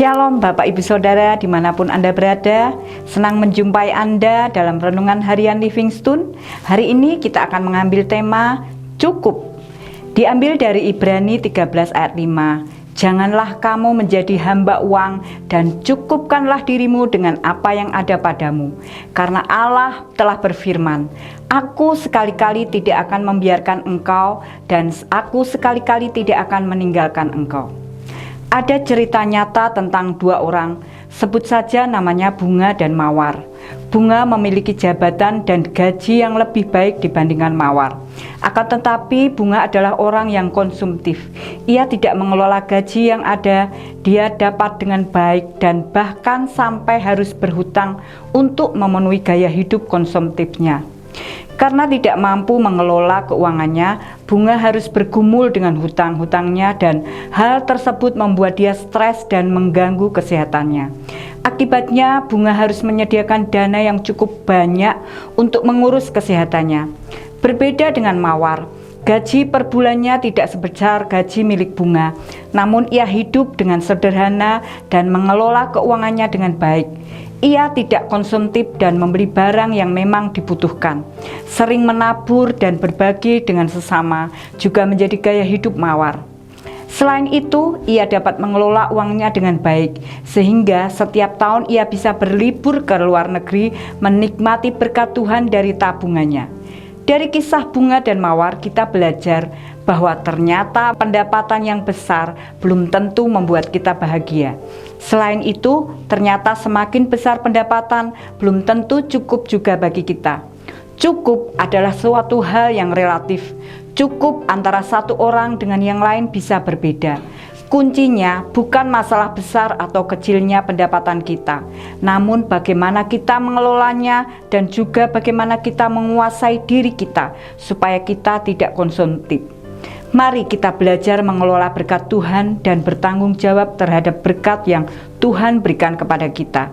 Shalom Bapak Ibu Saudara dimanapun Anda berada. Senang menjumpai Anda dalam Renungan Harian Livingstone. Hari ini kita akan mengambil tema cukup. Diambil dari Ibrani 13 ayat 5. Janganlah kamu menjadi hamba uang dan cukupkanlah dirimu dengan apa yang ada padamu. Karena Allah telah berfirman, Aku sekali-kali tidak akan membiarkan engkau dan aku sekali-kali tidak akan meninggalkan engkau. Ada cerita nyata tentang dua orang, sebut saja namanya Bunga dan Mawar. Bunga memiliki jabatan dan gaji yang lebih baik dibandingkan Mawar. Akan tetapi Bunga adalah orang yang konsumtif. Ia tidak mengelola gaji yang ada, dia dapat dengan baik dan bahkan sampai harus berhutang untuk memenuhi gaya hidup konsumtifnya. Karena tidak mampu mengelola keuangannya, Bunga harus bergumul dengan hutang-hutangnya dan hal tersebut membuat dia stres dan mengganggu kesehatannya. Akibatnya, Bunga harus menyediakan dana yang cukup banyak untuk mengurus kesehatannya. Berbeda dengan Mawar, gaji per bulannya tidak sebesar gaji milik Bunga, namun ia hidup dengan sederhana dan mengelola keuangannya dengan baik. Ia tidak konsumtif dan membeli barang yang memang dibutuhkan. Sering menabur dan berbagi dengan sesama juga menjadi gaya hidup Mawar. Selain itu, ia dapat mengelola uangnya dengan baik, sehingga setiap tahun ia bisa berlibur ke luar negeri menikmati berkat Tuhan dari tabungannya. Dari kisah Bunga dan Mawar kita belajar bahwa ternyata pendapatan yang besar belum tentu membuat kita bahagia. Selain itu, ternyata semakin besar pendapatan belum tentu cukup juga bagi kita. Cukup adalah suatu hal yang relatif. Cukup antara satu orang dengan yang lain bisa berbeda. Kuncinya bukan masalah besar atau kecilnya pendapatan kita, namun bagaimana kita mengelolanya dan juga bagaimana kita menguasai diri kita supaya kita tidak konsumtif. Mari kita belajar mengelola berkat Tuhan dan bertanggung jawab terhadap berkat yang Tuhan berikan kepada kita.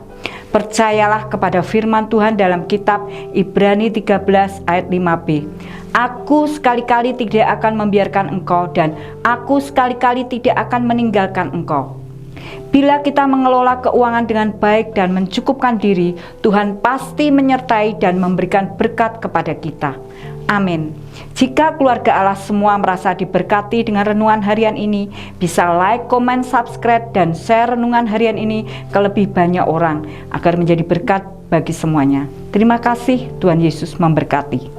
Percayalah kepada firman Tuhan dalam kitab Ibrani 13 ayat 5b. Aku sekali-kali tidak akan membiarkan engkau dan aku sekali-kali tidak akan meninggalkan engkau. Bila kita mengelola keuangan dengan baik dan mencukupkan diri, Tuhan pasti menyertai dan memberikan berkat kepada kita. Amin. Jika keluarga Allah semua merasa diberkati dengan renungan harian ini, bisa like, komen, subscribe, dan share renungan harian ini ke lebih banyak orang agar menjadi berkat bagi semuanya. Terima kasih, Tuhan Yesus memberkati.